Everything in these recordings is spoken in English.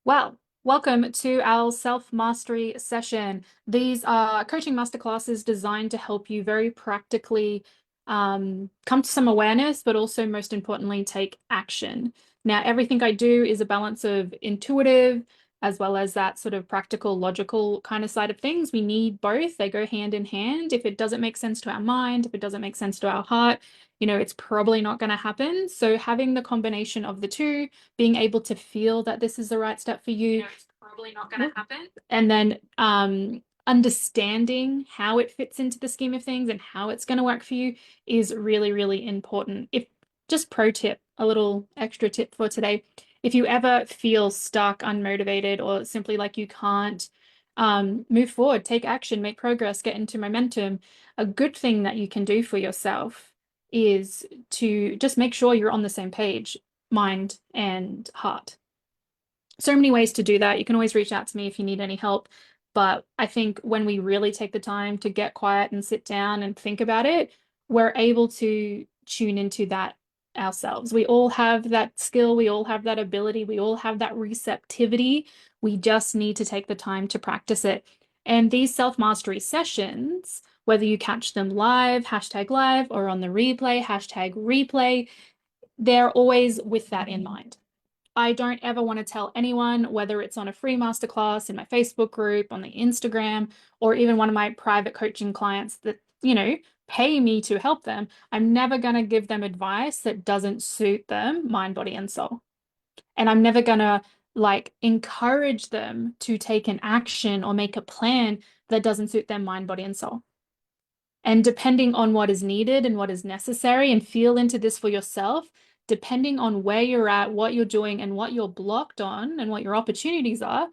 Well, welcome to our self-mastery session. These are coaching masterclasses designed to help you very practically come to some awareness, but also most importantly, take action. Now, everything I do is a balance of intuitive as well as that sort of practical, logical kind of side of things. We need both. They go hand in hand. If it doesn't make sense to our mind, if it doesn't make sense to our heart, it's probably not going to happen. So having the combination of the two, being able to feel that this is the right step for you, it's probably not going to happen. And then understanding how it fits into the scheme of things and how it's going to work for you is really, really important. If just pro tip, a little extra tip for today, if you ever feel stuck, unmotivated, or simply like you can't move forward, take action, make progress, get into momentum, a good thing that you can do for yourself is to just make sure you're on the same page, mind and heart. So many ways to do that. You can always reach out to me if you need any help. But I think when we really take the time to get quiet and sit down and think about it, we're able to tune into that ourselves. We all have that skill, we all have that ability, we all have that receptivity. We just need to take the time to practice it. And these self-mastery sessions, whether you catch them live, #live, or on the replay, #replay, they're always with that in mind. I don't ever want to tell anyone, whether it's on a free masterclass, in my Facebook group, on the Instagram, or even one of my private coaching clients that, pay me to help them. I'm never going to give them advice that doesn't suit them, mind, body, and soul. And I'm never going to encourage them to take an action or make a plan that doesn't suit their mind, body, and soul. And depending on what is needed and what is necessary, and feel into this for yourself, depending on where you're at, what you're doing, and what you're blocked on, and what your opportunities are,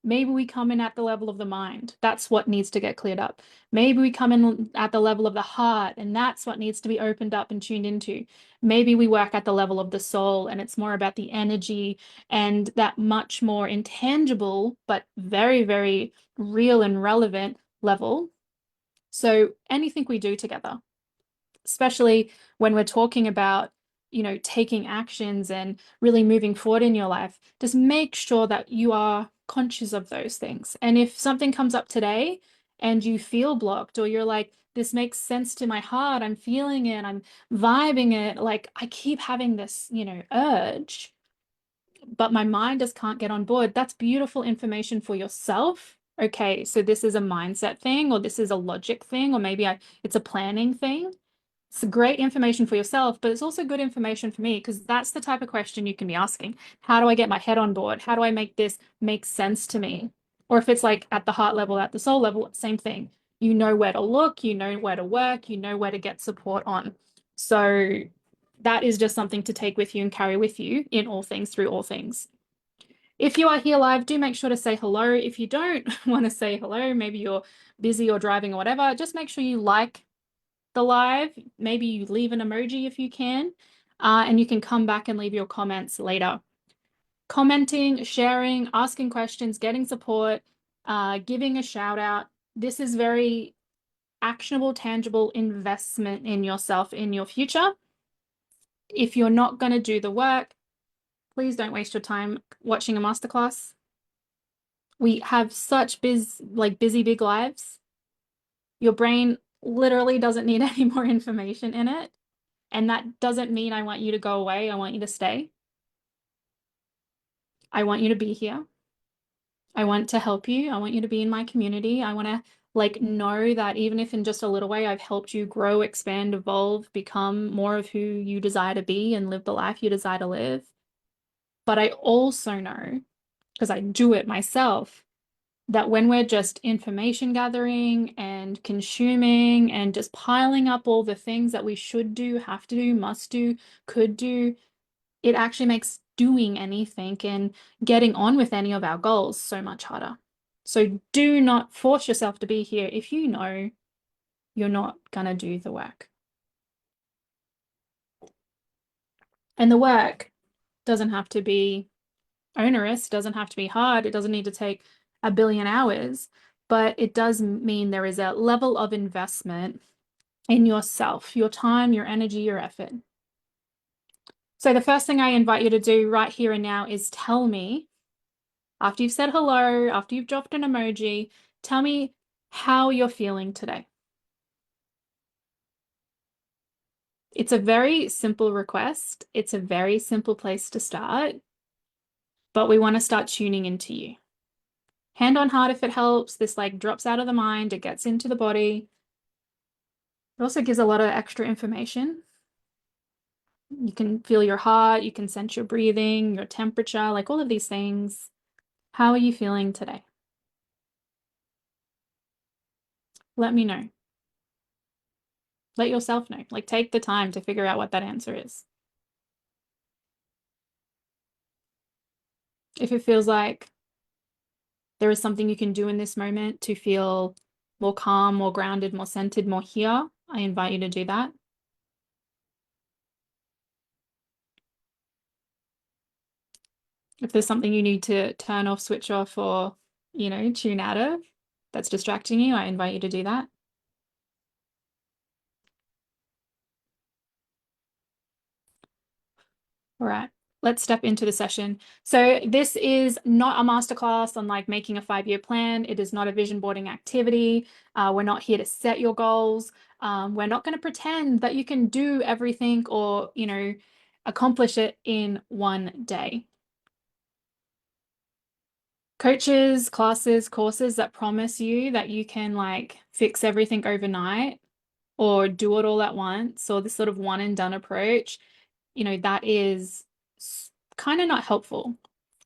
maybe we come in at the level of the mind. That's what needs to get cleared up. Maybe we come in at the level of the heart, and that's what needs to be opened up and tuned into. Maybe we work at the level of the soul, and it's more about the energy and that much more intangible, but very, very real and relevant level. So anything we do together, especially when we're talking about, taking actions and really moving forward in your life, just make sure that you are conscious of those things. And if something comes up today and you feel blocked, or you're like, this makes sense to my heart, I'm feeling it, I'm vibing it, like I keep having this, urge, but my mind just can't get on board. That's beautiful information for yourself. Okay, so this is a mindset thing, or this is a logic thing, or maybe it's a planning thing. It's great information for yourself, but it's also good information for me, because that's the type of question you can be asking. How do I get my head on board? How do I make this make sense to me? Or if it's like at the heart level, at the soul level, same thing. You know where to look, you know where to work, you know where to get support on. So that is just something to take with you and carry with you in all things, through all things. If you are here live, do make sure to say hello. If you don't want to say hello, maybe you're busy or driving or whatever, just make sure you like the live. Maybe you leave an emoji if you can, and you can come back and leave your comments later. Commenting, sharing, asking questions, getting support, giving a shout out. This is very actionable, tangible investment in yourself, in your future. If you're not going to do the work, please don't waste your time watching a masterclass. We have such busy, big lives. Your brain literally doesn't need any more information in it. And that doesn't mean I want you to go away. I want you to stay. I want you to be here. I want to help you. I want you to be in my community. I want to know that even if in just a little way I've helped you grow, expand, evolve, become more of who you desire to be and live the life you desire to live. But I also know, because I do it myself, that when we're just information gathering and consuming and just piling up all the things that we should do, have to do, must do, could do, it actually makes doing anything and getting on with any of our goals so much harder. So do not force yourself to be here if you know you're not going to do the work. And the work doesn't have to be onerous, doesn't have to be hard, it doesn't need to take a billion hours, but it does mean there is a level of investment in yourself, your time, your energy, your effort. So the first thing I invite you to do right here and now is tell me, After you've said hello, after you've dropped an emoji, tell me how you're feeling today. It's a very simple request. It's a very simple place to start, but we want to start tuning into you. Hand on heart if it helps. This like drops out of the mind, it gets into the body. It also gives a lot of extra information. You can feel your heart, you can sense your breathing, your temperature, like all of these things. How are you feeling today? Let me know. Let yourself know. Like take the time to figure out what that answer is. If it feels like there is something you can do in this moment to feel more calm, more grounded, more centered, more here, I invite you to do that. If there's something you need to turn off, switch off, or, tune out of that's distracting you, I invite you to do that. All right, let's step into the session. So this is not a masterclass on like making a 5-year plan. It is not a vision boarding activity. We're not here to set your goals. We're not going to pretend that you can do everything or, accomplish it in one day. Coaches, classes, courses that promise you that you can like fix everything overnight or do it all at once, or this sort of one and done approach, that is kind of not helpful.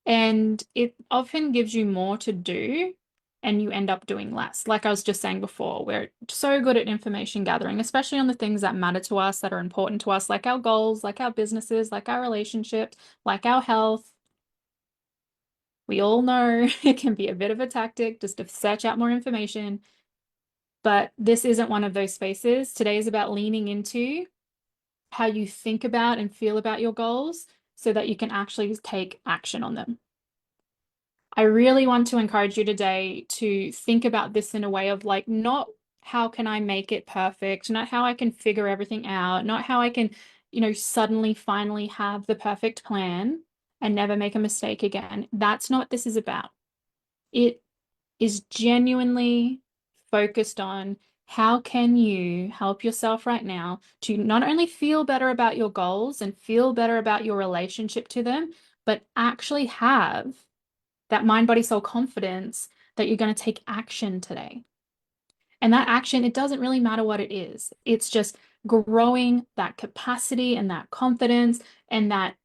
And it often gives you more to do and you end up doing less. Like I was just saying before, we're so good at information gathering, especially on the things that matter to us, that are important to us, like our goals, like our businesses, like our relationships, like our health. We all know it can be a bit of a tactic just to search out more information, but this isn't one of those spaces. Today is about leaning into how you think about and feel about your goals so that you can actually take action on them. I really want to encourage you today to think about this in a way of like, not how can I make it perfect, not how I can figure everything out, not how I can, suddenly finally have the perfect plan and never make a mistake again. That's not what this is about. It is genuinely focused on how can you help yourself right now to not only feel better about your goals and feel better about your relationship to them, but actually have that mind, body, soul confidence that you're going to take action today. And that action, it doesn't really matter what it is. It's just growing that capacity and that confidence and that,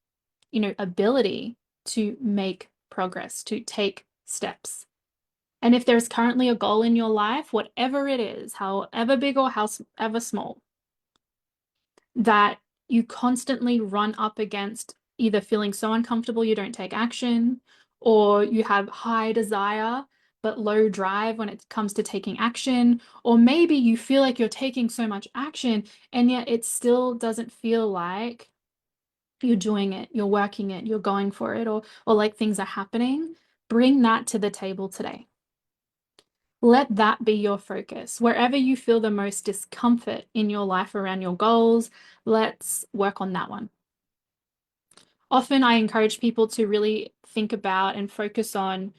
ability to make progress, to take steps. And if there's currently a goal in your life, whatever it is, however big or however small, that you constantly run up against either feeling so uncomfortable you don't take action, or you have high desire but low drive when it comes to taking action, or maybe you feel like you're taking so much action and yet it still doesn't feel like you're doing it, you're working it, you're going for it, or like things are happening. Bring that to the table today. Let that be your focus. Wherever you feel the most discomfort in your life around your goals, let's work on that one. Often I encourage people to really think about and focus on,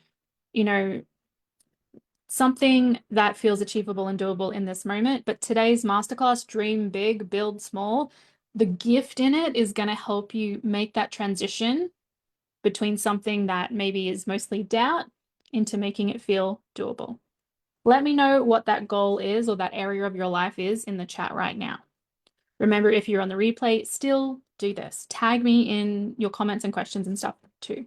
something that feels achievable and doable in this moment. But today's masterclass, Dream Big, Build Small, the gift in it is going to help you make that transition between something that maybe is mostly doubt into making it feel doable. Let me know what that goal is or that area of your life is in the chat right now. Remember, if you're on the replay, still do this. Tag me in your comments and questions and stuff too.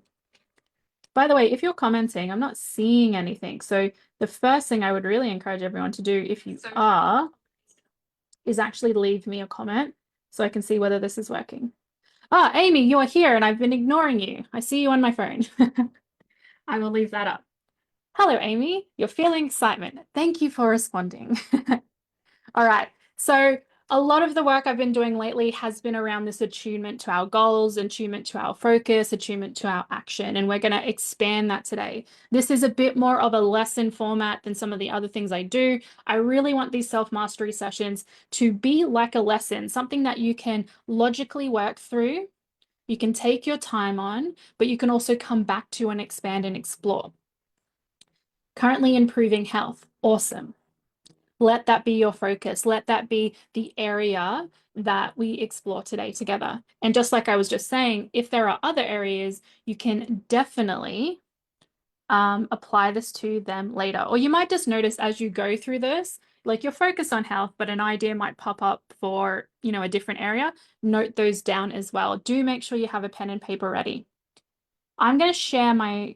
By the way, if you're commenting, I'm not seeing anything. So the first thing I would really encourage everyone to do, if you are, is actually leave me a comment so I can see whether this is working. Ah, Amy, you are here and I've been ignoring you. I see you on my phone. I will leave that up. Hello, Amy. You're feeling excitement. Thank you for responding. All right. So a lot of the work I've been doing lately has been around this attunement to our goals, attunement to our focus, attunement to our action, and we're going to expand that today. This is a bit more of a lesson format than some of the other things I do. I really want these self-mastery sessions to be like a lesson, something that you can logically work through You can take your time on, but you can also come back to and expand and explore. Currently improving health. Awesome. Let that be your focus. Let that be the area that we explore today together. And just like I was just saying, if there are other areas, you can definitely apply this to them later. Or you might just notice as you go through this, like you're focused on health, but an idea might pop up for, a different area. Note those down as well. Do make sure you have a pen and paper ready. I'm going to share my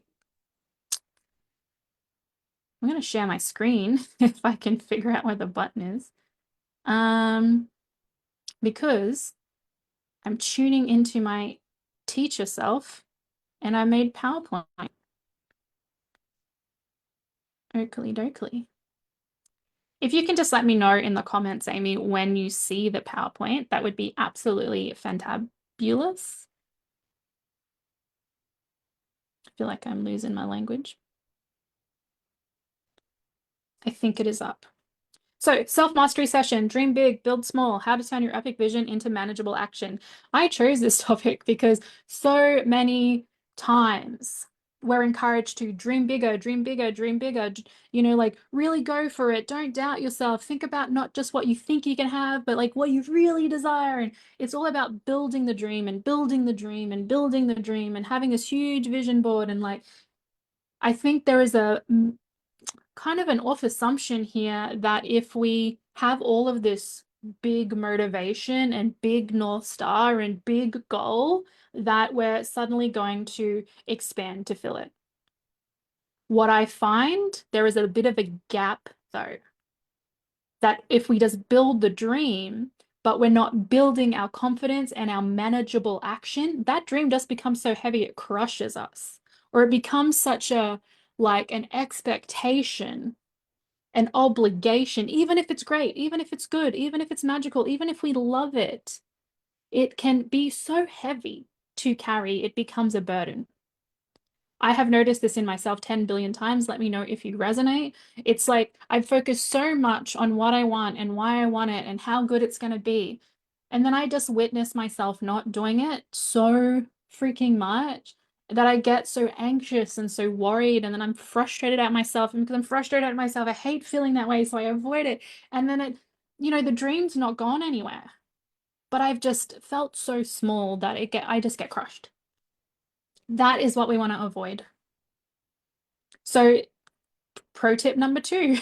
I'm going to share my screen if I can figure out where the button is. Because I'm tuning into my teacher self and I made PowerPoint. Oakley dokley. If you can just let me know in the comments, Amy, when you see the PowerPoint, that would be absolutely fantabulous. I feel like I'm losing my language. I think it is up. So, self-mastery session, dream big, build small, how to turn your epic vision into manageable action. I chose this topic because so many times we're encouraged to dream bigger, dream bigger, dream bigger, like really go for it. Don't doubt yourself. Think about not just what you think you can have, but like what you really desire. And it's all about building the dream and building the dream and building the dream and having this huge vision board. And like, I think there is a kind of an off assumption here that if we have all of this big motivation and big North Star and big goal, that we're suddenly going to expand to fill it. What I find there is a bit of a gap though, that if we just build the dream, but we're not building our confidence and our manageable action, that dream just becomes so heavy it crushes us, or it becomes such a like an expectation, an obligation, even if it's great, even if it's good, even if it's magical, even if we love it, it can be so heavy to carry, it becomes a burden. I have noticed this in myself 10 billion times. Let me know if you resonate. It's like I've focused so much on what I want and why I want it and how good it's going to be. And then I just witness myself not doing it so freaking much that I get so anxious and so worried. And then I'm frustrated at myself. And because I'm frustrated at myself, I hate feeling that way. So I avoid it. And then the dream's not gone anywhere. But I've just felt so small that I just get crushed. That is what we want to avoid. So, pro tip number 2.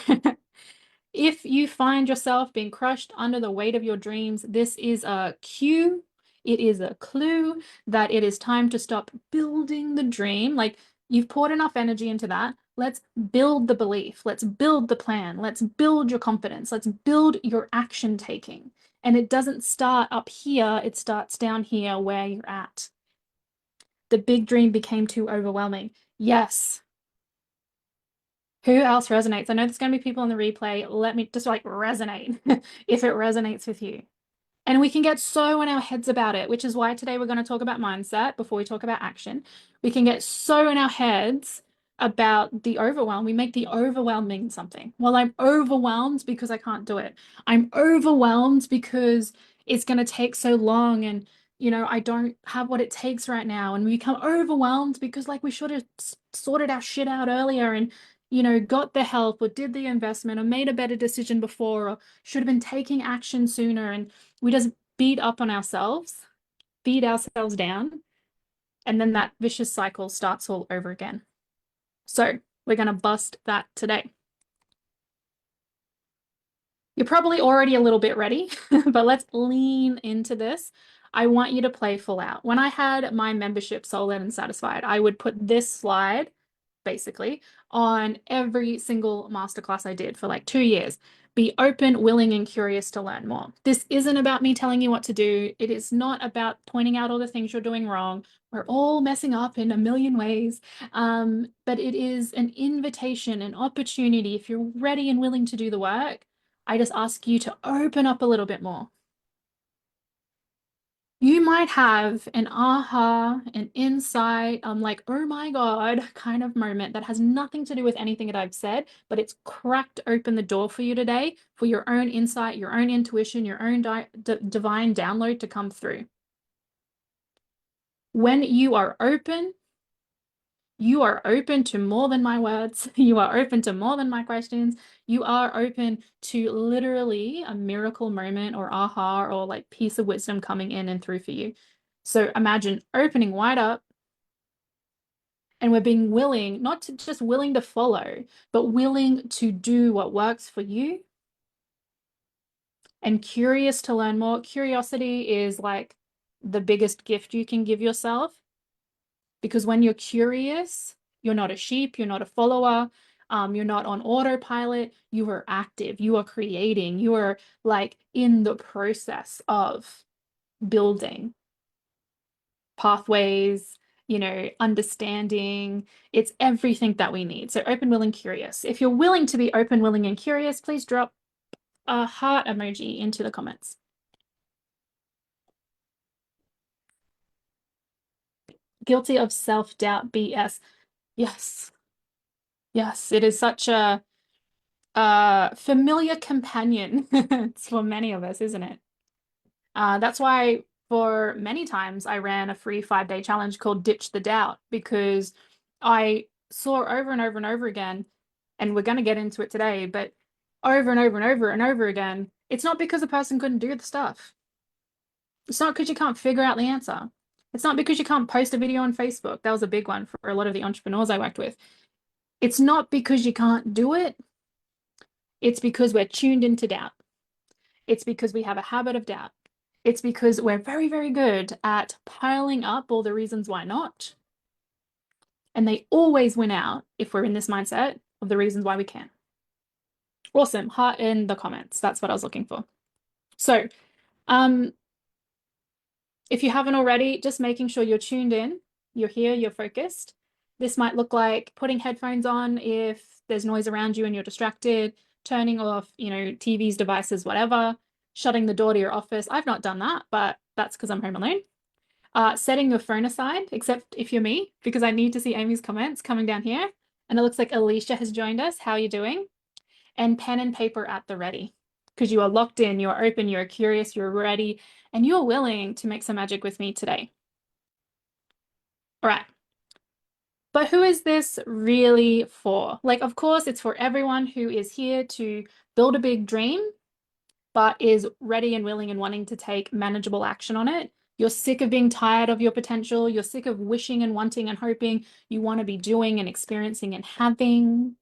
If you find yourself being crushed under the weight of your dreams, this is a cue, it is a clue that it is time to stop building the dream. Like you've poured enough energy into that. Let's build the belief. Let's build the plan. Let's build your confidence. Let's build your action taking. And it doesn't start up here, it starts down here where you're at. The big dream became too overwhelming. Yes. Who else resonates? I know there's going to be people in the replay. Let me just like resonate if it resonates with you. And we can get so in our heads about it, which is why today we're going to talk about mindset before we talk about action. We can get so in our heads about the overwhelm. We make the overwhelm mean something. Well, I'm overwhelmed because I can't do it. I'm overwhelmed because it's going to take so long and I don't have what it takes right now. And we become overwhelmed because like we should have sorted our shit out earlier and got the help or did the investment or made a better decision before or should have been taking action sooner. And we just beat up on ourselves, beat ourselves down, and then that vicious cycle starts all over again. So we're going to bust that today. You're probably already a little bit ready, but let's lean into this. I want you to play full out. When I had my membership sold and satisfied, I would put this slide basically on every single masterclass I did for like 2 years. Be open, willing, and curious to learn more. This isn't about me telling you what to do. It is not about pointing out all the things you're doing wrong. We're all messing up in a million ways. But it is an invitation, an opportunity. If you're ready and willing to do the work, I just ask you to open up a little bit more. You might have an aha, an insight, like, oh my God, kind of moment that has nothing to do with anything that I've said, but it's cracked open the door for you today for your own insight, your own intuition, your own divine download to come through. When you are open to more than my words. You are open to more than my questions. You are open to literally a miracle moment or aha or like piece of wisdom coming in and through for you. So imagine opening wide up and we're being willing, not to just willing to follow, but willing to do what works for you and curious to learn more. Curiosity is like the biggest gift you can give yourself because when you're curious, you're not a sheep, you're not a follower, you're not on autopilot, you are active, you are creating, you are like in the process of building pathways, understanding. It's everything that we need. So open, willing, curious. If you're willing to be open, willing, and curious, please drop a heart emoji into the comments. Guilty of self-doubt BS. Yes. Yes, it is such a familiar companion for many of us, isn't it? That's why for many times I ran a free 5-day challenge called Ditch the Doubt because I saw over and over and over again, and we're going to get into it today, but over and over and over and over again, it's not because the person couldn't do the stuff. It's not because you can't figure out the answer. It's not because you can't post a video on Facebook. That was a big one for a lot of the entrepreneurs I worked with. It's not because you can't do it. It's because we're tuned into doubt. It's because we have a habit of doubt. It's because we're very, very good at piling up all the reasons why not. And they always win out if we're in this mindset of the reasons why we can. Awesome. Heart in the comments. That's what I was looking for. So, if you haven't already, just making sure you're tuned in, you're here, you're focused. This might look like putting headphones on if there's noise around you and you're distracted, turning off, TVs, devices, whatever, shutting the door to your office. I've not done that, but that's because I'm home alone. Setting your phone aside, except if you're me, because I need to see Amy's comments coming down here. And it looks like Alicia has joined us. How are you doing? And pen and paper at the ready, because you are locked in, you're open, you're curious, you're ready, and you're willing to make some magic with me today. All right. But who is this really for? Like, of course, it's for everyone who is here to build a big dream, but is ready and willing and wanting to take manageable action on it. You're sick of being tired of your potential. You're sick of wishing and wanting and hoping. You want to be doing and experiencing and having.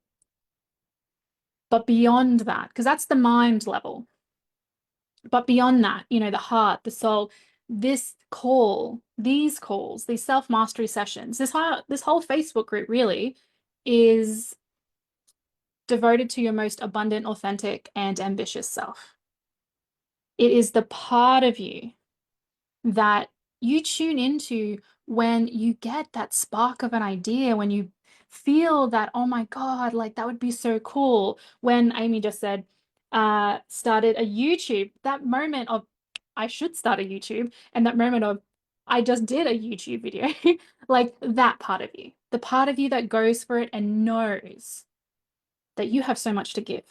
But beyond that, because that's the mind level. But beyond that, the heart, the soul, this call, these calls, these self-mastery sessions, this whole Facebook group really is devoted to your most abundant, authentic, and ambitious self. It is the part of you that you tune into when you get that spark of an idea, when you feel that, oh my God, like that would be so cool. When Amy just said, started a YouTube, that moment of, I should start a YouTube, and that moment of, I just did a YouTube video, like that part of you, the part of you that goes for it and knows that you have so much to give.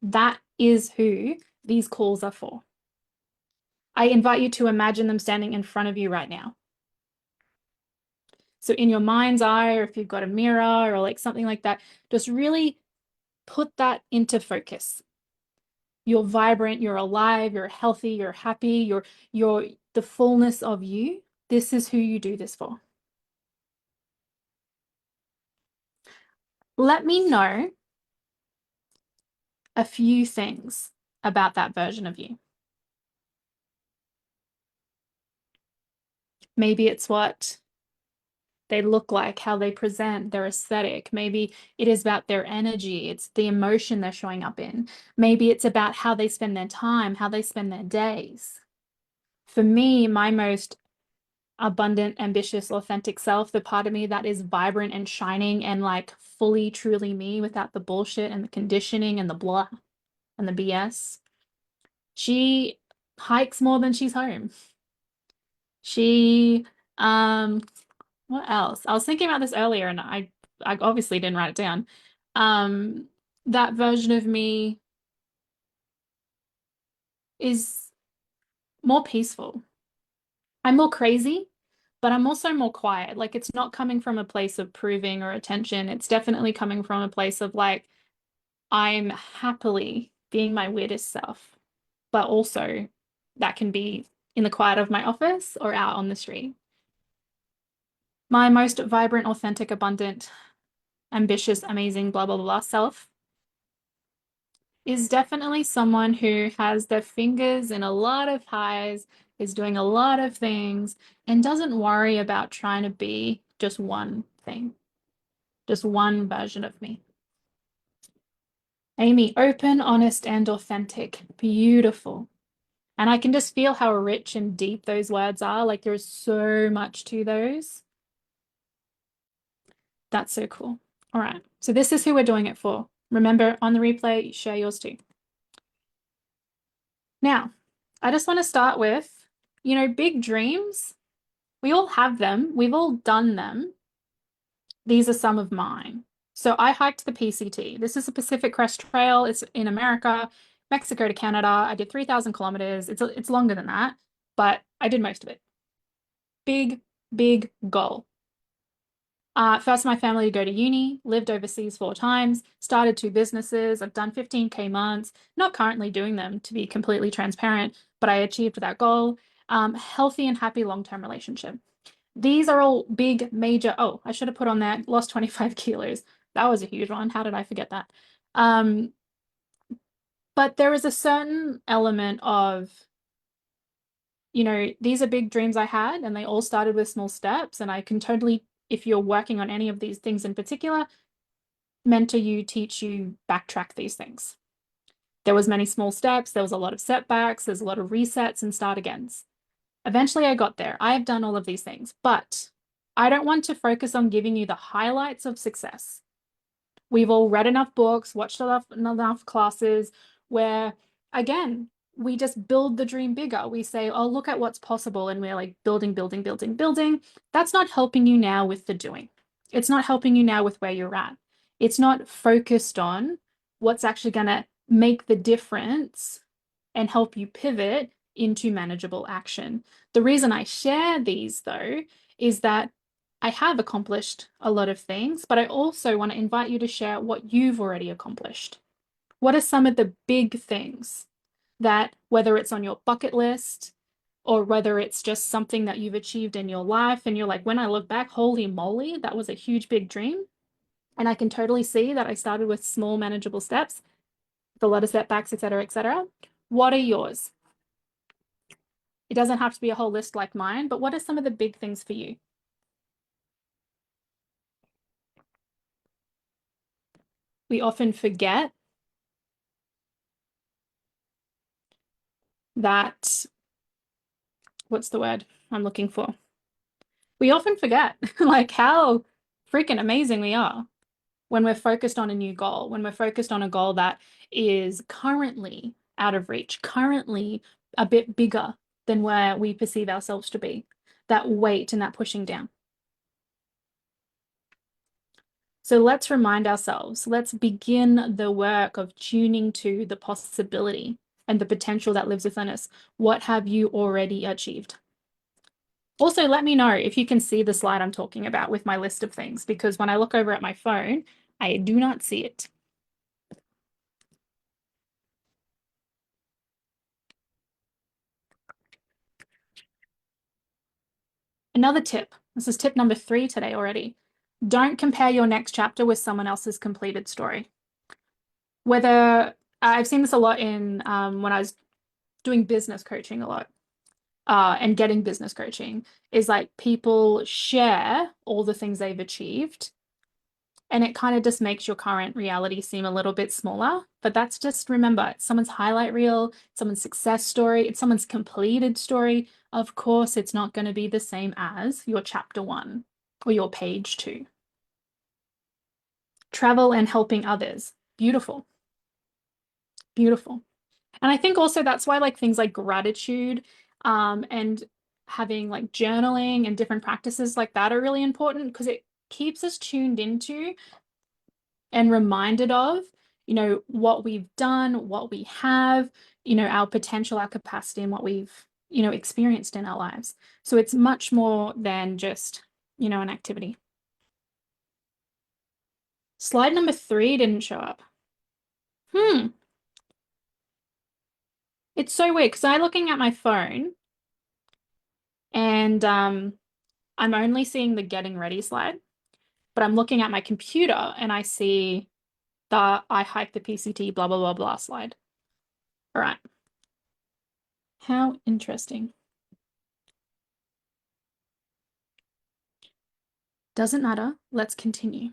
That is who these calls are for. I invite you to imagine them standing in front of you right now. So in your mind's eye, or if you've got a mirror or like something like that, just really put that into focus. You're vibrant, you're alive, you're healthy, you're happy, you're the fullness of you. This is who you do this for. Let me know a few things about that version of you. Maybe it's what they look like, how they present, their aesthetic. Maybe it is about their energy, it's the emotion they're showing up in. Maybe it's about how they spend their time, how they spend their days. For me, my most abundant, ambitious, authentic self, the part of me that is vibrant and shining and like fully, truly me without the bullshit and the conditioning and the blah and the BS, she hikes more than she's home. She, what else? I was thinking about this earlier and I obviously didn't write it down. That version of me is more peaceful. I'm more crazy, but I'm also more quiet. Like it's not coming from a place of proving or attention. It's definitely coming from a place of like, I'm happily being my weirdest self, but also that can be in the quiet of my office or out on the street. My most vibrant, authentic, abundant, ambitious, amazing, blah, blah, blah self is definitely someone who has their fingers in a lot of pies, is doing a lot of things, and doesn't worry about trying to be just one thing, just one version of me. Amy, open, honest, and authentic. Beautiful. And I can just feel how rich and deep those words are. Like there's so much to those. That's so cool. All right. So this is who we're doing it for. Remember, on the replay, share yours too. Now, I just want to start with, big dreams. We all have them. We've all done them. These are some of mine. So I hiked the PCT. This is a Pacific Crest Trail. It's in America, Mexico to Canada. I did 3,000 kilometers. It's longer than that, but I did most of it. Big, big goal. First, my family to go to uni, lived overseas 4 times, started 2 businesses. I've done 15K months, not currently doing them to be completely transparent, but I achieved that goal. Healthy and happy long-term relationship. These are all big, major. Oh, I should have put on that. Lost 25 kilos. That was a huge one. How did I forget that? But there is a certain element of, these are big dreams I had, and they all started with small steps. And I can totally, if you're working on any of these things in particular, mentor you, teach you, backtrack these things. There was many small steps. There was a lot of setbacks. There's a lot of resets and start agains. Eventually, I got there. I have done all of these things, but I don't want to focus on giving you the highlights of success. We've all read enough books, watched enough classes where, again, we just build the dream bigger. We say, oh, look at what's possible. And we're like building, building, building, building. That's not helping you now with the doing. It's not helping you now with where you're at. It's not focused on what's actually going to make the difference and help you pivot into manageable action. The reason I share these, though, is that I have accomplished a lot of things, but I also want to invite you to share what you've already accomplished. What are some of the big things that, whether it's on your bucket list or whether it's just something that you've achieved in your life, and you're like, when I look back, holy moly, that was a huge, big dream. And I can totally see that I started with small, manageable steps, with a lot of setbacks, et cetera, et cetera. What are yours? It doesn't have to be a whole list like mine, but what are some of the big things for you? We often forget that, what's the word I'm looking for? We often forget like how freaking amazing we are when we're focused on a new goal, when we're focused on a goal that is currently out of reach, currently a bit bigger than where we perceive ourselves to be, that weight and that pushing down. So let's remind ourselves, let's begin the work of tuning to the possibility and the potential that lives within us. What have you already achieved? Also, let me know if you can see the slide I'm talking about with my list of things, because when I look over at my phone, I do not see it. Another tip, this is tip number 3 today already. Don't compare your next chapter with someone else's completed story. Whether I've seen this a lot in when I was doing business coaching a lot. And getting business coaching is like people share all the things they've achieved, and it kind of just makes your current reality seem a little bit smaller. But that's just, remember, it's someone's highlight reel, someone's success story, it's someone's completed story. Of course, it's not going to be the same as your chapter 1 or your page 2. Travel and helping others. Beautiful. Beautiful. And I think also that's why like things like gratitude and having like journaling and different practices like that are really important, because it keeps us tuned into and reminded of, what we've done, what we have, our potential, our capacity, and what we've experienced in our lives. So it's much more than just, an activity. Slide number 3 didn't show up. It's so weird because I'm looking at my phone and I'm only seeing the getting ready slide, but I'm looking at my computer and I see the I hike the PCT blah blah blah blah slide. All right. How interesting. Doesn't matter. Let's continue.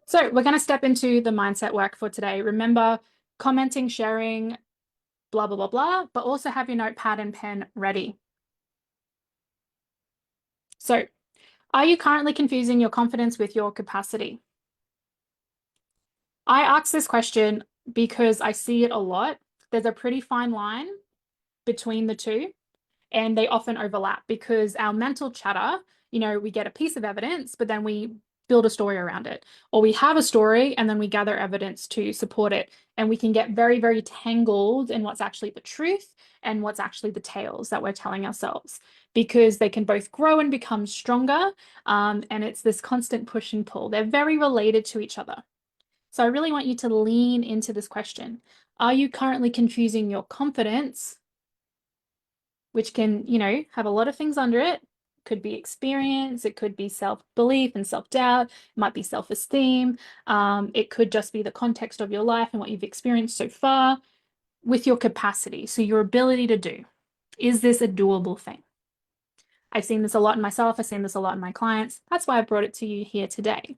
So we're going to step into the mindset work for today. Remember, commenting, sharing, blah, blah, blah, blah, but also have your notepad and pen ready. So, are you currently confusing your confidence with your capacity? I ask this question because I see it a lot. There's a pretty fine line between the two, and they often overlap because our mental chatter, we get a piece of evidence, but then we build a story around it, or we have a story and then we gather evidence to support it. And we can get very, very tangled in what's actually the truth and what's actually the tales that we're telling ourselves, because they can both grow and become stronger. And it's this constant push and pull. They're very related to each other. So I really want you to lean into this question. Are you currently confusing your confidence, which can, have a lot of things under it? Could be experience, it could be self-belief and self-doubt, it might be self-esteem, it could just be the context of your life and what you've experienced so far, with your capacity, so your ability to do. Is this a doable thing? I've seen this a lot in myself, I've seen this a lot in my clients. That's why I brought it to you here today.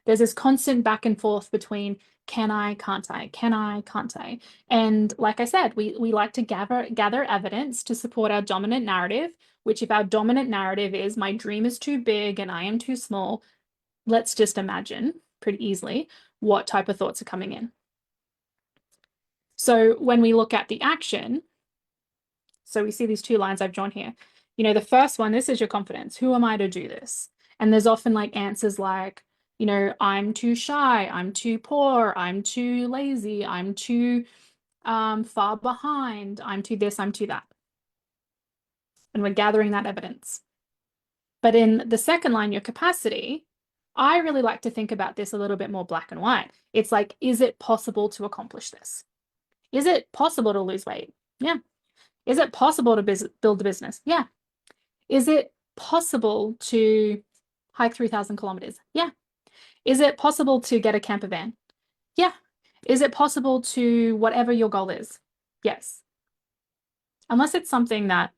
There's this constant back and forth between can I, can't I, can I, can't I? And like I said, we like to gather evidence to support our dominant narrative, which if our dominant narrative is my dream is too big and I am too small, let's just imagine pretty easily what type of thoughts are coming in. So when we look at the action, so we see these two lines I've drawn here. The first one, this is your confidence. Who am I to do this? And there's often like answers like, I'm too shy, I'm too poor, I'm too lazy, I'm too far behind, I'm too this, I'm too that. And we're gathering that evidence. But in the second line, your capacity, I really like to think about this a little bit more black and white. It's like, is it possible to accomplish this? Is it possible to lose weight? Yeah. Is it possible to build a business? Yeah. Is it possible to hike 3,000 kilometers? Yeah. Is it possible to get a camper van? Yeah. Is it possible to whatever your goal is? Yes. Unless it's something that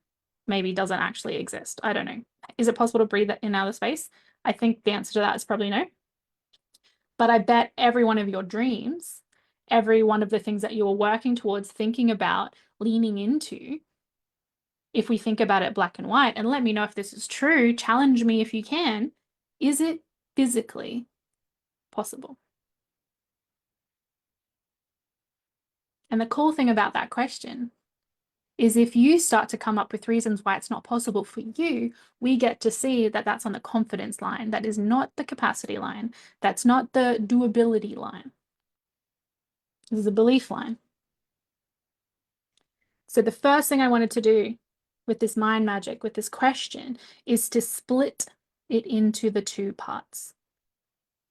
maybe doesn't actually exist. I don't know. Is it possible to breathe in outer space? I think the answer to that is probably no. But I bet every one of your dreams, every one of the things that you are working towards, thinking about, leaning into, if we think about it black and white, and let me know if this is true, challenge me if you can, is it physically possible? And the cool thing about that question is if you start to come up with reasons why it's not possible for you, we get to see that that's on the confidence line. That is not the capacity line. That's not the doability line. This is a belief line. So the first thing I wanted to do with this mind magic, with this question, is to split it into the two parts.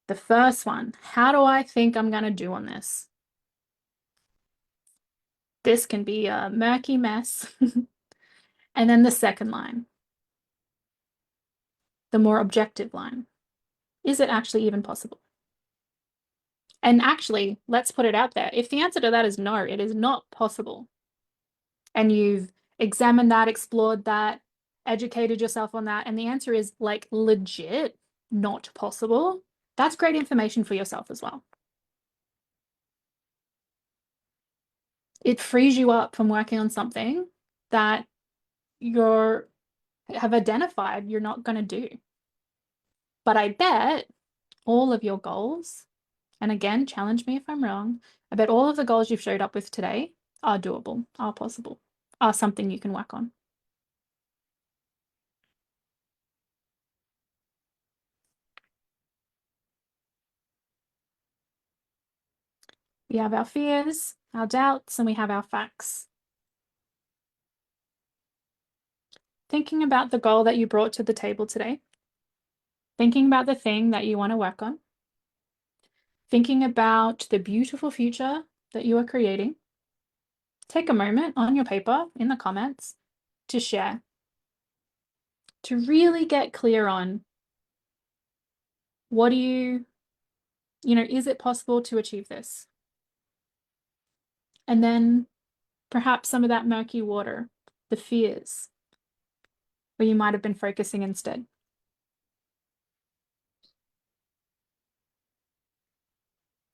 The first one, how do I think I'm going to do on this? This can be a murky mess. And then the second line, the more objective line. Is it actually even possible? And actually, let's put it out there. If the answer to that is no, it is not possible, and you've examined that, explored that, educated yourself on that, and the answer is like legit not possible, that's great information for yourself as well. It frees you up from working on something that you're have identified you're not going to do. But I bet all of your goals, and again, challenge me if I'm wrong, I bet all of the goals you've showed up with today are doable, are possible, are something you can work on. We have our fears, our doubts, and we have our facts. thinking about the goal that you brought to the table today, thinking about the thing that you want to work on, thinking about the beautiful future that you are creating. Take a moment on your paper in the comments to share, to really get clear on what do is it possible to achieve this? And then perhaps some of that murky water, the fears, where you might have been focusing instead.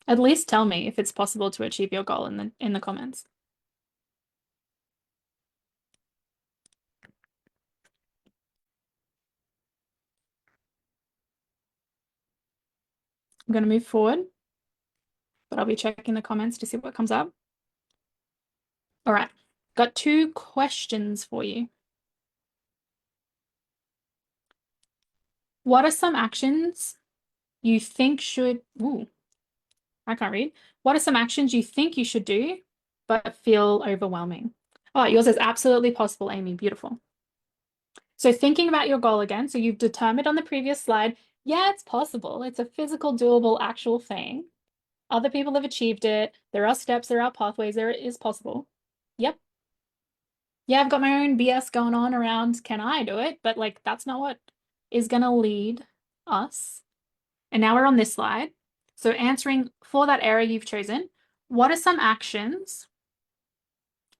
At least tell me if it's possible to achieve your goal in the comments. I'm going to move forward, but I'll be checking the comments to see what comes up. All right, got 2 questions for you. What are some actions you think should, I can't read. What are some actions you think you should do, but feel overwhelming? Oh, yours is absolutely possible, Amy. Beautiful. So thinking about your goal again, so you've determined on the previous slide, yeah, it's possible. It's a physical, doable, actual thing. Other people have achieved it. There are steps, there are pathways, there is possible. Yep. Yeah, I've got my own BS going on around, can I do it? But like, that's not what is going to lead us. And now we're on this slide. So answering for that area you've chosen, what are some actions?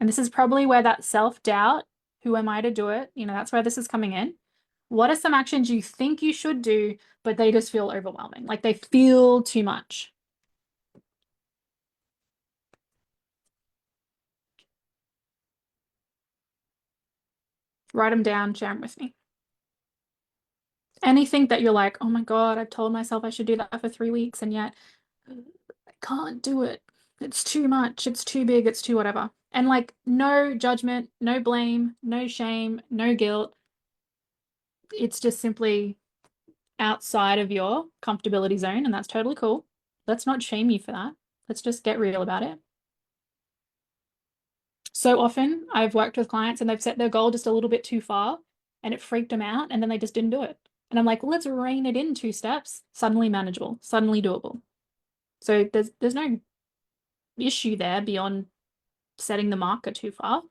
And this is probably where that self-doubt, who am I to do it? That's where this is coming in. What are some actions you think you should do, but they just feel overwhelming? Like they feel too much. Write them down, share them with me. Anything that you're like, oh my God, I've told myself I should do that for 3 weeks and yet I can't do it. It's too much. It's too big. It's too whatever. And like, no judgment, no blame, no shame, no guilt. It's just simply outside of your comfortability zone, and that's totally cool. Let's not shame you for that. Let's just get real about it. So often I've worked with clients and they've set their goal just a little bit too far and it freaked them out and then they just didn't do it. And I'm like, well, let's rein it in 2 steps. Suddenly manageable, suddenly doable. So there's no issue there beyond setting the marker too far.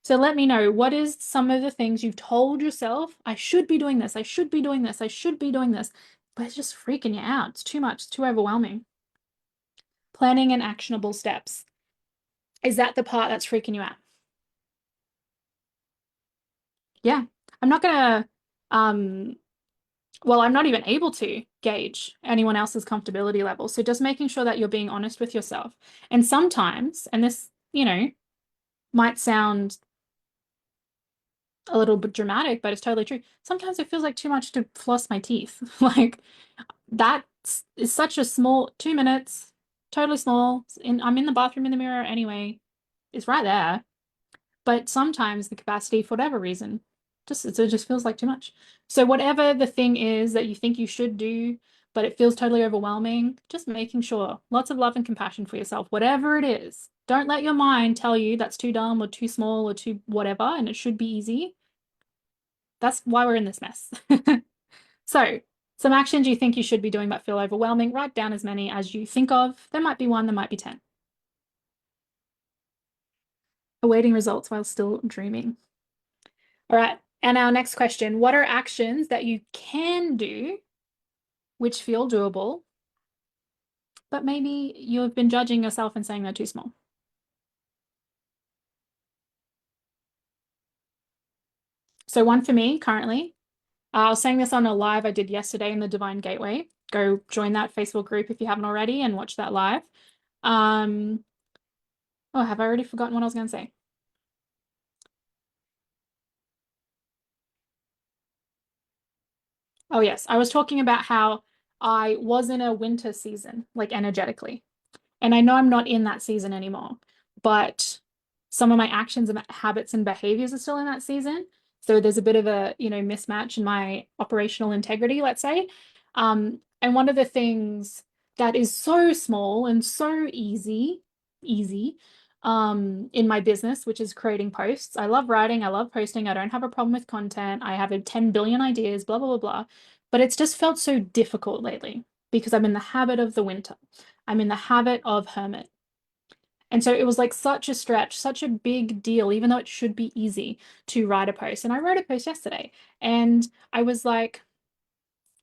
So let me know, what is some of the things you've told yourself, I should be doing this, I should be doing this, I should be doing this, but it's just freaking you out. It's too much, it's too overwhelming. Planning and actionable steps. Is that the part that's freaking you out? Yeah. I'm not gonna, well, I'm not even able to gauge anyone else's comfortability level. So just making sure that you're being honest with yourself. And sometimes, and this, might sound a little bit dramatic, but it's totally true. Sometimes it feels like too much to floss my teeth. Like that is such a small 2 minutes, totally small. I'm in the bathroom in the mirror anyway. It's right there. But sometimes the capacity, for whatever reason, it just feels like too much. So whatever the thing is that you think you should do, but it feels totally overwhelming, just making sure lots of love and compassion for yourself, whatever it is. Don't let your mind tell you that's too dumb or too small or too whatever, and it should be easy. That's why we're in this mess. So, some actions you think you should be doing but feel overwhelming, write down as many as you think of. There might be 1, there might be 10. Awaiting results while still dreaming. All right. And our next question, what are actions that you can do which feel doable, but maybe you've been judging yourself and saying they're too small? So one for me currently, I was saying this on a live I did yesterday in the Divine Gateway. Go join that Facebook group if you haven't already and watch that live. Oh, have I already forgotten what I was going to say? Oh, yes. I was talking about how I was in a winter season, like energetically. And I know I'm not in that season anymore, but some of my actions and habits and behaviors are still in that season. So there's a bit of a, mismatch in my operational integrity, let's say. And one of the things that is so small and so easy, in my business, which is creating posts. I love writing, I love posting, I don't have a problem with content. I have a 10 billion ideas, blah, blah, blah, blah. But it's just felt so difficult lately because I'm in the habit of the winter. I'm in the habit of hermit. And so it was like such a stretch, such a big deal, even though it should be easy to write a post. And I wrote a post yesterday and I was like,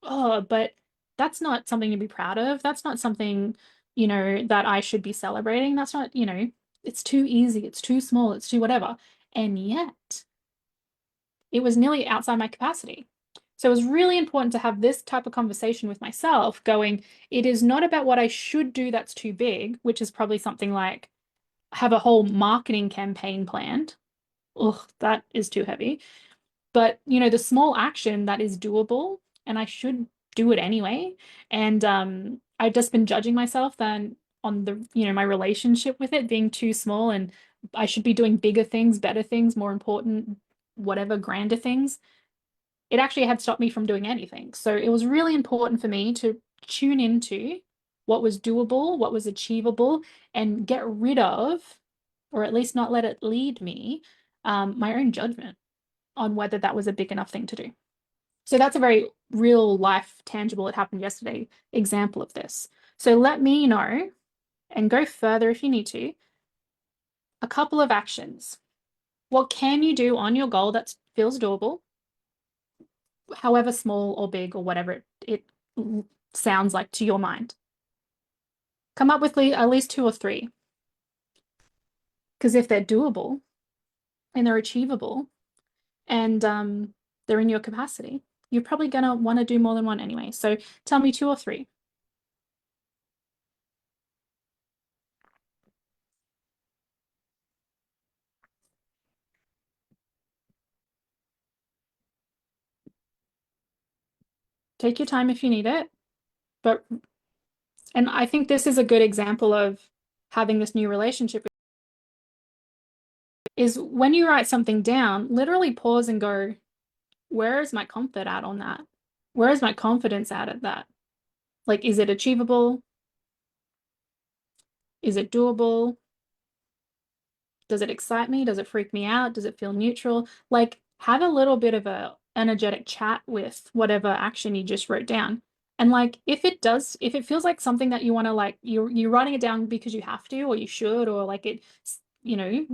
oh, but that's not something to be proud of. That's not something, that I should be celebrating. That's not, it's too easy, it's too small, it's too whatever. And yet it was nearly outside my capacity. So it was really important to have this type of conversation with myself, going, it is not about what I should do that's too big, which is probably something like have a whole marketing campaign planned. Ugh, that is too heavy. But, the small action that is doable, and I should do it anyway. And I've just been judging myself then on my relationship with it being too small, and I should be doing bigger things, better things, more important, whatever, grander things. It actually had stopped me from doing anything. So it was really important for me to tune into what was doable, what was achievable, and get rid of, or at least not let it lead me, my own judgment on whether that was a big enough thing to do. So that's a very real life, tangible, it happened yesterday example of this. So let me know and go further if you need to. A couple of actions. What can you do on your goal that feels doable, however small or big or whatever it sounds like to your mind? Come up with at least 2 or 3. Because if they're doable and they're achievable and they're in your capacity, you're probably going to want to do more than one anyway. So tell me 2 or 3. Take your time if you need it. But, and I think this is a good example of having this new relationship is when you write something down, literally pause and go, where is my comfort at on that? Where is my confidence at that? Like, is it achievable? Is it doable? Does it excite me? Does it freak me out? Does it feel neutral? Like, have a little bit of a energetic chat with whatever action you just wrote down. And like, if it feels like something that you want to like, you're writing it down because you have to, or you should, or like it, you know,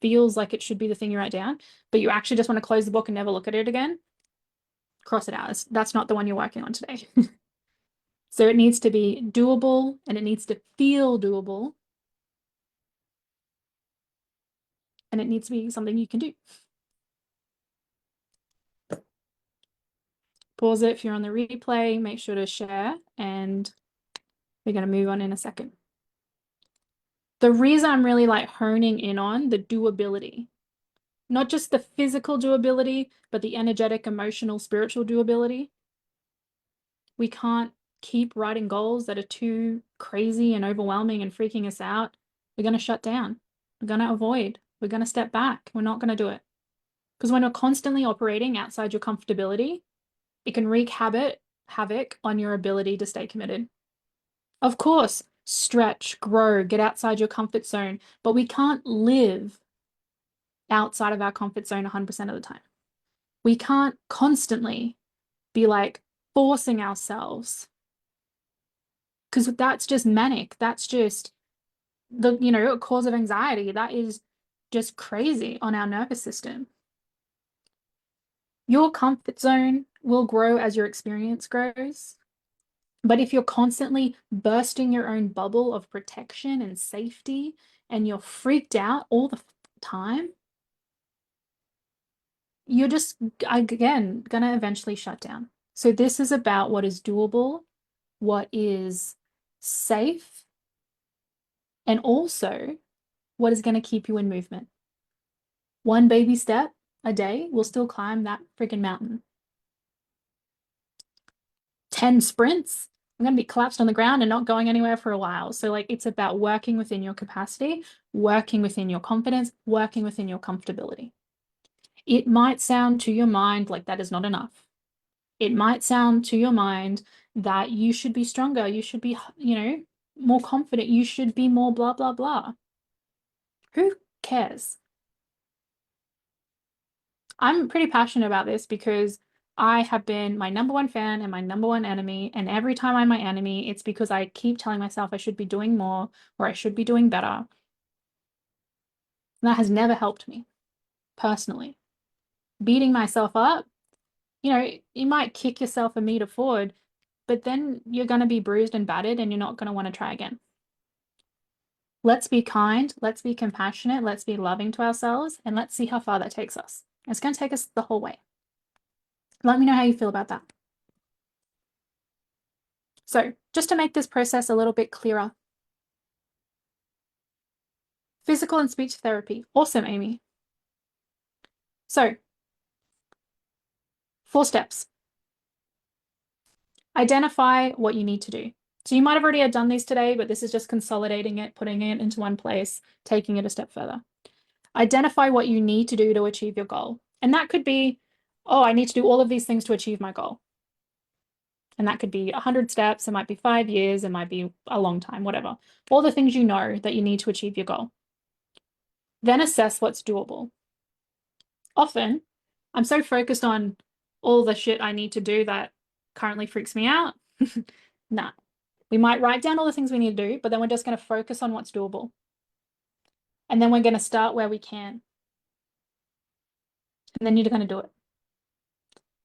feels like it should be the thing you write down, but you actually just want to close the book and never look at it again, cross it out. That's not the one you're working on today. So it needs to be doable and it needs to feel doable. And it needs to be something you can do. Pause it if you're on the replay, make sure to share, and we're going to move on in a second. The reason I'm really like honing in on the doability, not just the physical doability, but the energetic, emotional, spiritual doability. We can't keep writing goals that are too crazy and overwhelming and freaking us out. We're going to shut down. We're going to avoid. We're going to step back. We're not going to do it. Because when you're constantly operating outside your comfortability, it can wreak havoc on your ability to stay committed. Of course, stretch, grow, get outside your comfort zone, but we can't live outside of our comfort zone 100% of the time. We can't constantly be like forcing ourselves because that's just manic. That's just a cause of anxiety. That is just crazy on our nervous system. Your comfort zone will grow as your experience grows. But if you're constantly bursting your own bubble of protection and safety and you're freaked out all the time, you're just, again, going to eventually shut down. So this is about what is doable, what is safe, and also what is going to keep you in movement. One baby step a day will still climb that freaking mountain. 10 sprints, I'm going to be collapsed on the ground and not going anywhere for a while. So like it's about working within your capacity, working within your confidence, working within your comfortability. It might sound to your mind like that is not enough. It might sound to your mind that you should be stronger, you should be, more confident, you should be more blah, blah, blah. Who cares? I'm pretty passionate about this because I have been my number one fan and my number one enemy. And every time I'm my enemy, it's because I keep telling myself I should be doing more or I should be doing better. And that has never helped me personally. Beating myself up, you might kick yourself a meter forward, but then you're going to be bruised and battered and you're not going to want to try again. Let's be kind, let's be compassionate, let's be loving to ourselves, and let's see how far that takes us. It's going to take us the whole way. Let me know how you feel about that. So, just to make this process a little bit clearer, physical and speech therapy. Awesome, Amy. So, 4 steps. Identify what you need to do. So you might have already done these today, but this is just consolidating it, putting it into one place, taking it a step further. Identify what you need to do to achieve your goal. And that could be, oh, I need to do all of these things to achieve my goal. And that could be 100 steps, it might be 5 years, it might be a long time, whatever. All the things you know that you need to achieve your goal. Then assess what's doable. Often, I'm so focused on all the shit I need to do that currently freaks me out. Nah. We might write down all the things we need to do, but then we're just going to focus on what's doable. And then we're going to start where we can. And then you're going to do it.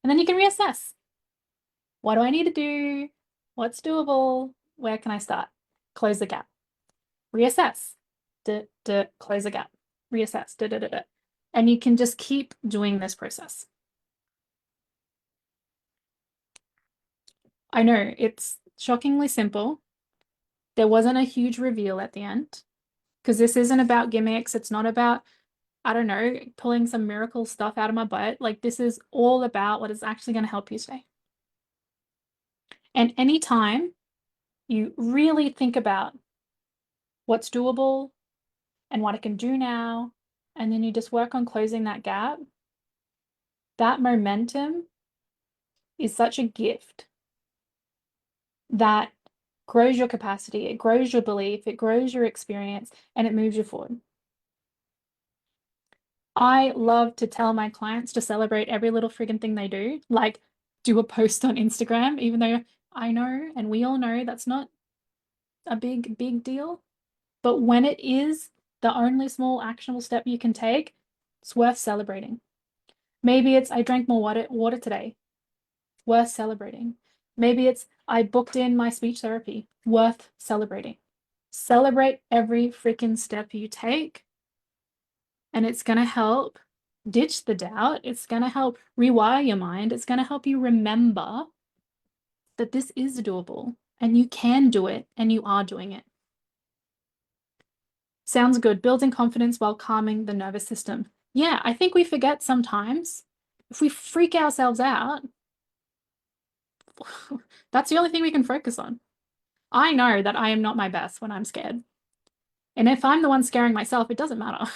And then you can reassess. What do I need to do? What's doable? Where can I start? Close the gap. Reassess. Close the gap. Reassess. And you can just keep doing this process. I know it's shockingly simple. There wasn't a huge reveal at the end because this isn't about gimmicks. It's not about, I don't know, pulling some miracle stuff out of my butt. Like, this is all about what is actually going to help you today. And anytime you really think about what's doable and what I can do now, and then you just work on closing that gap, that momentum is such a gift that grows your capacity, it grows your belief, it grows your experience, and it moves you forward. I love to tell my clients to celebrate every little friggin' thing they do, like do a post on Instagram, even though I know, and we all know that's not a big deal. But when it is the only small actionable step you can take, it's worth celebrating. Maybe it's I drank more water today, worth celebrating. Maybe it's I booked in my speech therapy, worth celebrating. Celebrate every freaking step you take, and it's going to help ditch the doubt. It's going to help rewire your mind. It's going to help you remember that this is doable and you can do it and you are doing it. Sounds good. Building confidence while calming the nervous system. Yeah, I think we forget sometimes if we freak ourselves out, that's the only thing we can focus on. I know that I am not my best when I'm scared. And if I'm the one scaring myself, it doesn't matter.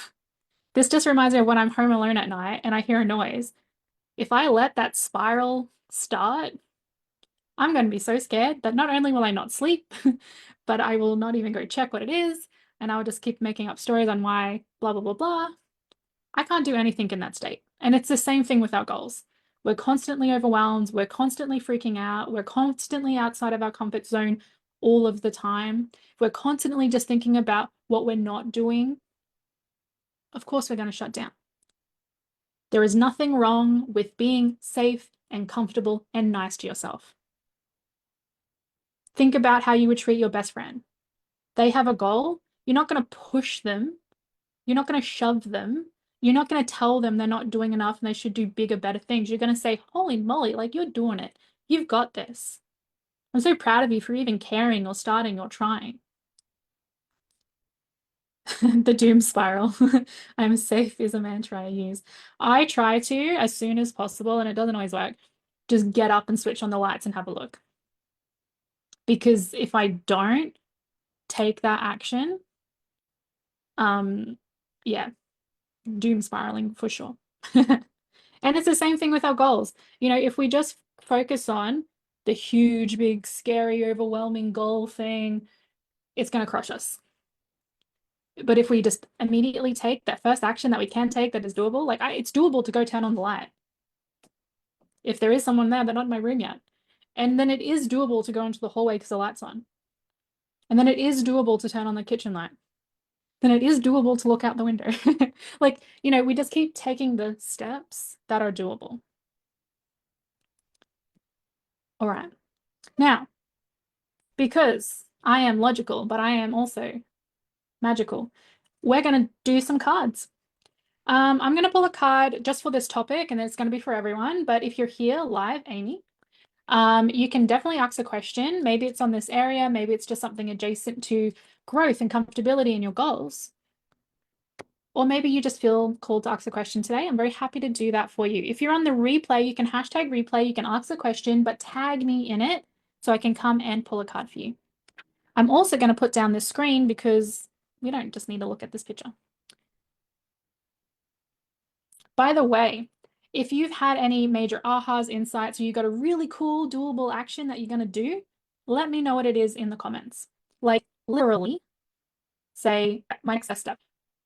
This just reminds me of when I'm home alone at night and I hear a noise. If I let that spiral start, I'm going to be so scared that not only will I not sleep, but I will not even go check what it is. And I'll just keep making up stories on why blah, blah, blah, blah. I can't do anything in that state. And it's the same thing with our goals. We're constantly overwhelmed. We're constantly freaking out. We're constantly outside of our comfort zone all of the time. We're constantly just thinking about what we're not doing. Of course, we're going to shut down. There is nothing wrong with being safe and comfortable and nice to yourself. Think about how you would treat your best friend. They have a goal. You're not going to push them. You're not going to shove them. You're not going to tell them they're not doing enough and they should do bigger, better things. You're going to say, holy moly, like you're doing it. You've got this. I'm so proud of you for even caring or starting or trying. The doom spiral. I'm safe is a mantra I use. I try to, as soon as possible, and it doesn't always work, just get up and switch on the lights and have a look. Because if I don't take that action, yeah, doom spiraling for sure. And it's the same thing with our goals. If we just focus on the huge, big, scary, overwhelming goal thing, it's going to crush us. But if we just immediately take that first action that we can take that is doable, like it's doable to go turn on the light. If there is someone there, they're not in my room yet. And then it is doable to go into the hallway because the light's on. And then it is doable to turn on the kitchen light. Then it is doable to look out the window. Like, we just keep taking the steps that are doable. All right. Now, because I am logical, but I am also magical, we're going to do some cards. I'm going to pull a card just for this topic, and it's going to be for everyone. But if you're here live, Amy, you can definitely ask a question. Maybe it's on this area, maybe it's just something adjacent to growth and comfortability in your goals. Or maybe you just feel called to ask a question today. I'm very happy to do that for you. If you're on the replay, you can hashtag replay, you can ask a question, but tag me in it so I can come and pull a card for you. I'm also going to put down this screen because we don't just need to look at this picture. By the way, if you've had any major ahas, insights, or you got a really cool doable action that you're going to do, let me know what it is in the comments. Like literally say my next best step.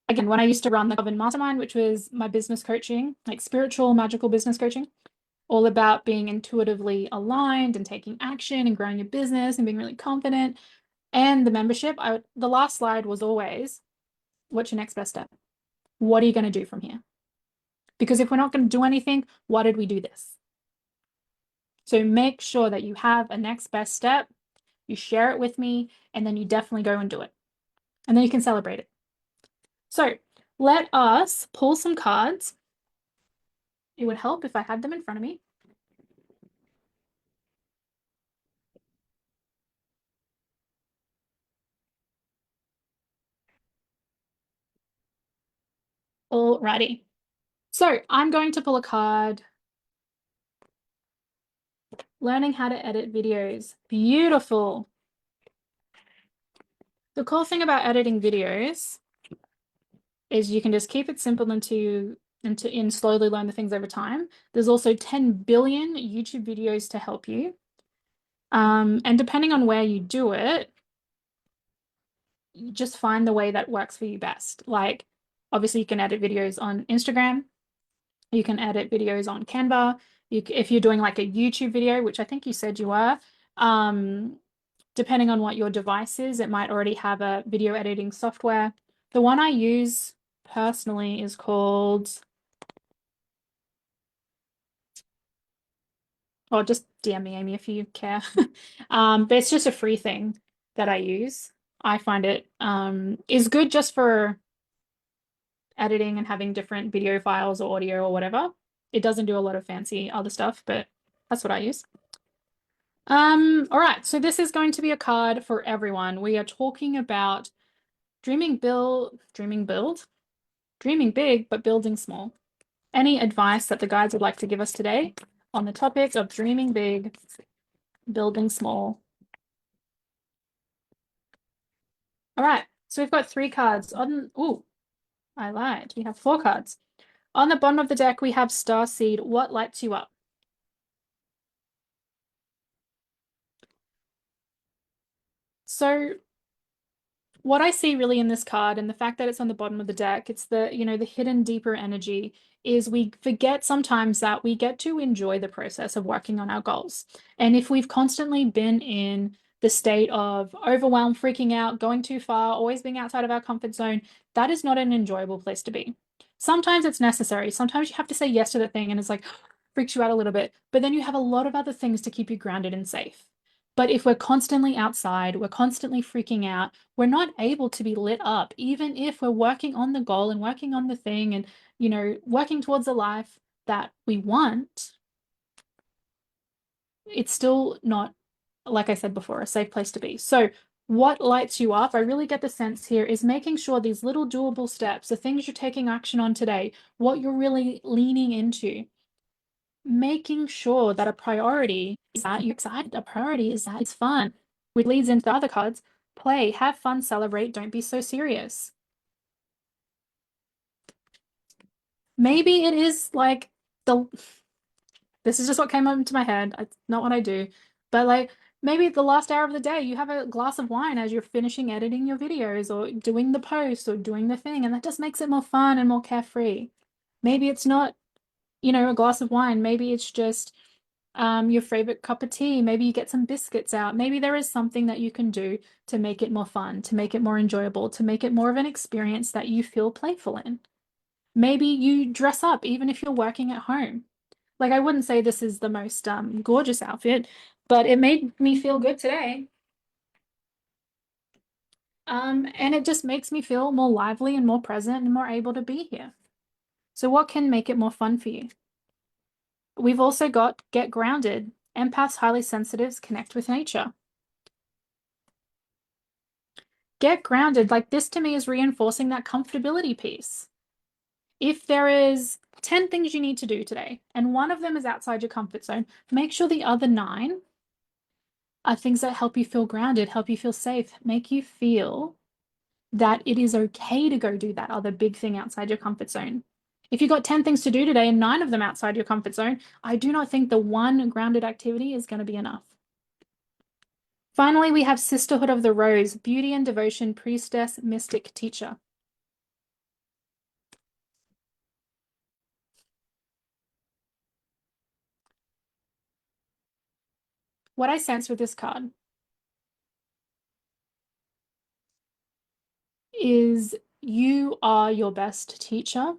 Again, when I used to run the Coven Mastermind, which was my business coaching, like spiritual, magical business coaching, all about being intuitively aligned and taking action and growing your business and being really confident. And the membership, the last slide was always, what's your next best step? What are you going to do from here? Because if we're not going to do anything, why did we do this? So make sure that you have a next best step, you share it with me, and then you definitely go and do it. And then you can celebrate it. So let us pull some cards. It would help if I had them in front of me. Alrighty. So I'm going to pull a card. Learning how to edit videos. Beautiful. The cool thing about editing videos is you can just keep it simple and slowly learn the things over time. There's also 10 billion YouTube videos to help you. And depending on where you do it, you just find the way that works for you best. Like, obviously, you can edit videos on Instagram. You can edit videos on Canva. If you're doing like a YouTube video, which I think you said you were, depending on what your device is, it might already have a video editing software. The one I use personally is called, or just DM me, Amy, if you care. But it's just a free thing that I use. I find it is good just for editing and having different video files or audio or whatever. It doesn't do a lot of fancy other stuff, but that's what I use. All right, so this is going to be a card for everyone. We are talking about dreaming big, but building small. Any advice that the guides would like to give us today on the topic of dreaming big, building small? All right, so we've got 3 cards on. Oh, I lied. We have 4 cards. On the bottom of the deck, we have Starseed. What lights you up? So what I see really in this card and the fact that it's on the bottom of the deck, it's the hidden deeper energy is we forget sometimes that we get to enjoy the process of working on our goals. And if we've constantly been in the state of overwhelm, freaking out, going too far, always being outside of our comfort zone, that is not an enjoyable place to be. Sometimes it's necessary. Sometimes you have to say yes to the thing and it's like freaks you out a little bit, but then you have a lot of other things to keep you grounded and safe. But if we're constantly outside, we're constantly freaking out, we're not able to be lit up, even if we're working on the goal and working on the thing and, working towards a life that we want. It's still not, like I said before, a safe place to be. So, what lights you up, I really get the sense here, is making sure these little doable steps, the things you're taking action on today, what you're really leaning into, making sure that a priority is that you're excited, a priority is that it's fun, which leads into the other cards. Play, have fun, celebrate, don't be so serious. Maybe it is like this is just what came up into my head. It's not what I do, but like Maybe the last hour of the day, you have a glass of wine as you're finishing editing your videos or doing the post or doing the thing, and that just makes it more fun and more carefree. Maybe it's not, a glass of wine. Maybe it's just your favorite cup of tea. Maybe you get some biscuits out. Maybe there is something that you can do to make it more fun, to make it more enjoyable, to make it more of an experience that you feel playful in. Maybe you dress up even if you're working at home. Like, I wouldn't say this is the most gorgeous outfit, but it made me feel good today. And it just makes me feel more lively and more present and more able to be here. So what can make it more fun for you? We've also got get grounded. Empaths, highly sensitives connect with nature. Get grounded. Like, this to me is reinforcing that comfortability piece. If there is 10 things you need to do today, and one of them is outside your comfort zone, make sure the other 9 are things that help you feel grounded, help you feel safe, make you feel that it is okay to go do that other big thing outside your comfort zone. If you've got 10 things to do today and 9 of them outside your comfort zone, I do not think the one grounded activity is going to be enough. Finally, we have Sisterhood of the Rose, beauty and devotion, priestess, mystic, teacher. What I sense with this card is you are your best teacher.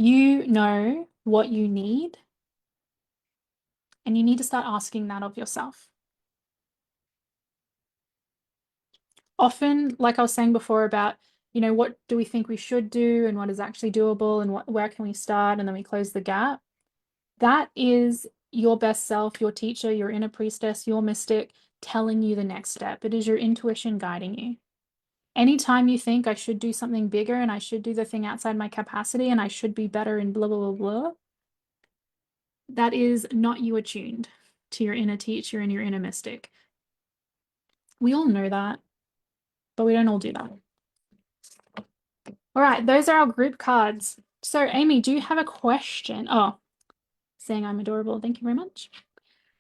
You know what you need, and you need to start asking that of yourself. Often, like I was saying before about, what do we think we should do and what is actually doable and where can we start, and then we close the gap. That is your best self, your teacher, your inner priestess, your mystic telling you the next step. It is your intuition guiding you. Anytime you think I should do something bigger and I should do the thing outside my capacity and I should be better and blah, blah, blah, blah, that is not you attuned to your inner teacher and your inner mystic. We all know that, but we don't all do that. All right, those are our group cards. So, Amy, do you have a question? Oh, saying I'm adorable. Thank you very much.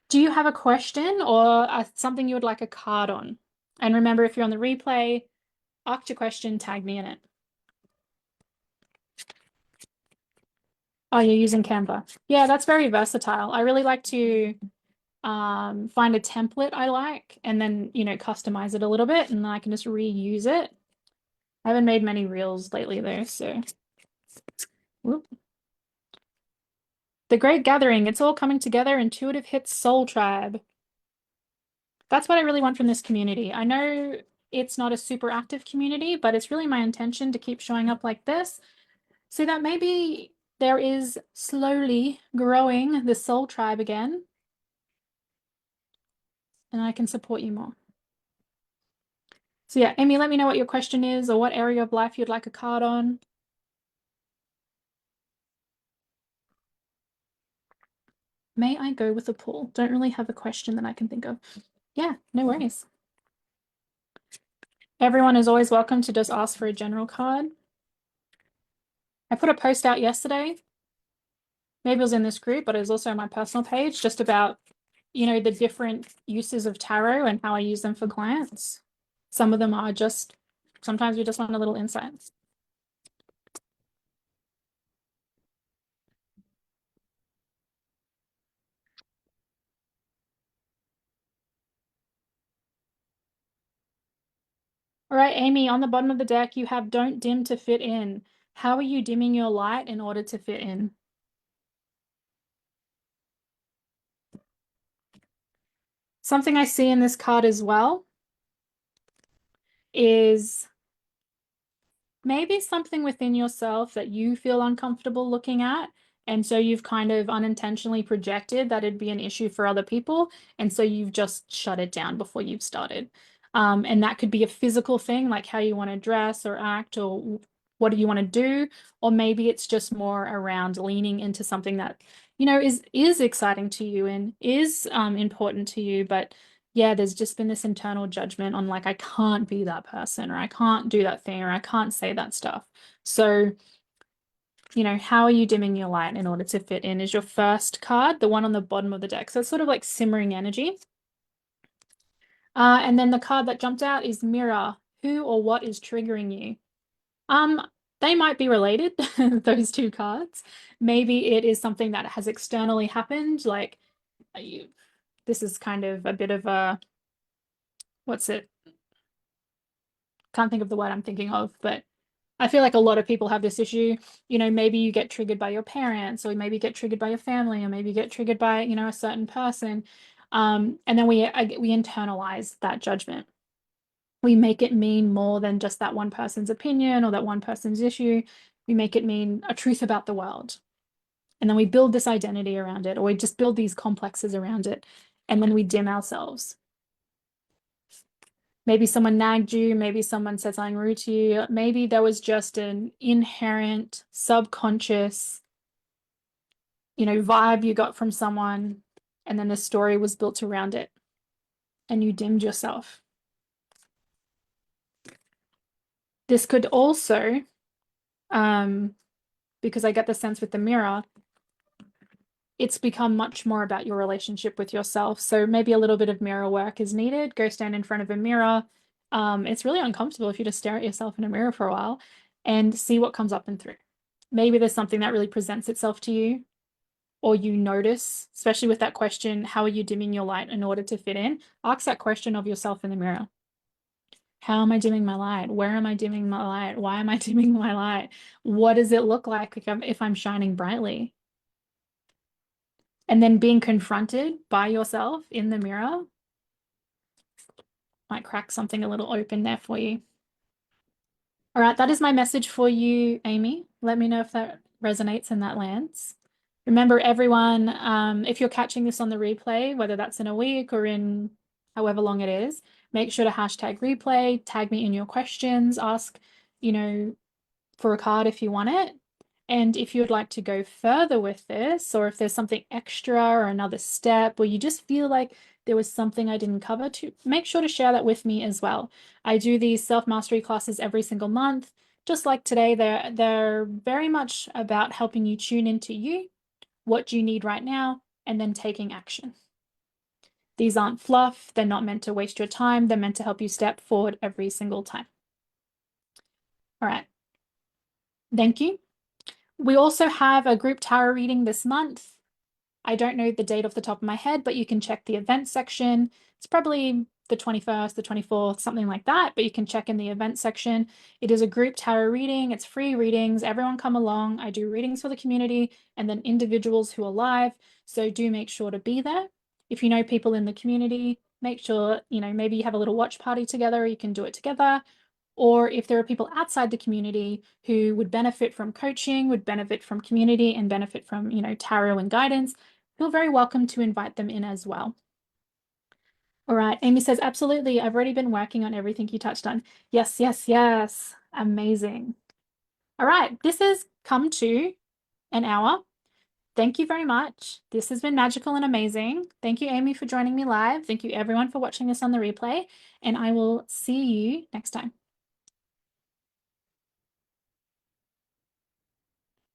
Do you have a question or something you would like a card on? And remember, if you're on the replay, ask your question, tag me in it. Oh, you're using Canva. Yeah, that's very versatile. I really like to find a template I like and then, customize it a little bit and then I can just reuse it. I haven't made many reels lately though, so. Whoop. The Great Gathering, it's all coming together. Intuitive hits Soul Tribe. That's what I really want from this community. I know it's not a super active community, but it's really my intention to keep showing up like this so that maybe there is slowly growing the Soul Tribe again and I can support you more. So yeah, Amy, let me know what your question is or what area of life you'd like a card on. May I go with a pull? Don't really have a question that I can think of. Yeah, no worries. Everyone is always welcome to just ask for a general card. I put a post out yesterday. Maybe it was in this group, but it was also on my personal page, just about, the different uses of tarot and how I use them for clients. Some of them are just, sometimes we just want a little insights. All right, Amy, on the bottom of the deck, you have don't dim to fit in. How are you dimming your light in order to fit in? Something I see in this card as well is maybe something within yourself that you feel uncomfortable looking at. And so you've kind of unintentionally projected that it'd be an issue for other people. And so you've just shut it down before you've started. And that could be a physical thing, like how you want to dress or act or what do you want to do? Or maybe it's just more around leaning into something that, is exciting to you and is important to you, but yeah, there's just been this internal judgment on like, I can't be that person or I can't do that thing or I can't say that stuff. So, how are you dimming your light in order to fit in is your first card, the one on the bottom of the deck. So it's sort of like simmering energy. And then the card that jumped out is Mirror. Who or what is triggering you? Um, they might be related, those two cards. Maybe it is something that has externally happened, like you, this is kind of a bit of a, what's it? Can't think of the word I'm thinking of, but I feel like a lot of people have this issue. Maybe you get triggered by your parents, or maybe you get triggered by your family, or maybe you get triggered by, a certain person. And then we internalize that judgment. We make it mean more than just that one person's opinion or that one person's issue. We make it mean a truth about the world. And then we build this identity around it, or we just build these complexes around it, and then we dim ourselves. Maybe someone nagged you, maybe someone said something rude to you, maybe there was just an inherent subconscious, vibe you got from someone, and then the story was built around it, and you dimmed yourself. This could also, because I get the sense with the mirror, it's become much more about your relationship with yourself. So maybe a little bit of mirror work is needed. Go stand in front of a mirror. It's really uncomfortable if you just stare at yourself in a mirror for a while and see what comes up and through. Maybe there's something that really presents itself to you, or you notice, especially with that question, how are you dimming your light in order to fit in? Ask that question of yourself in the mirror. How am I dimming my light? Where am I dimming my light? Why am I dimming my light? What does it look like if I'm shining brightly? And then being confronted by yourself in the mirror might crack something a little open there for you. All right, that is my message for you, Amy. Let me know if that resonates and that lands. Remember, everyone, if you're catching this on the replay, whether that's in a week or in however long it is, make sure to hashtag replay, tag me in your questions, ask, for a card if you want it. And if you'd like to go further with this, or if there's something extra or another step, or you just feel like there was something I didn't cover, to make sure to share that with me as well. I do these self-mastery classes every single month. Just like today, they're very much about helping you tune into you, what you need right now, and then taking action. These aren't fluff. They're not meant to waste your time. They're meant to help you step forward every single time. All right. Thank you. We also have a group tarot reading this month. I don't know the date off the top of my head, but you can check the event section. It's probably the 21st, the 24th, something like that, but you can check in the event section. It is a group tarot reading. It's free readings. Everyone come along. I do readings for the community and then individuals who are live. So do make sure to be there. If you know people in the community, make sure, maybe you have a little watch party together, or you can do it together. Or if there are people outside the community who would benefit from coaching, would benefit from community, and benefit from, tarot and guidance, feel very welcome to invite them in as well. All right, Amy says, absolutely. I've already been working on everything you touched on. Yes, yes, yes. Amazing. All right, this has come to an hour. Thank you very much. This has been magical and amazing. Thank you, Amy, for joining me live. Thank you, everyone, for watching this on the replay. And I will see you next time.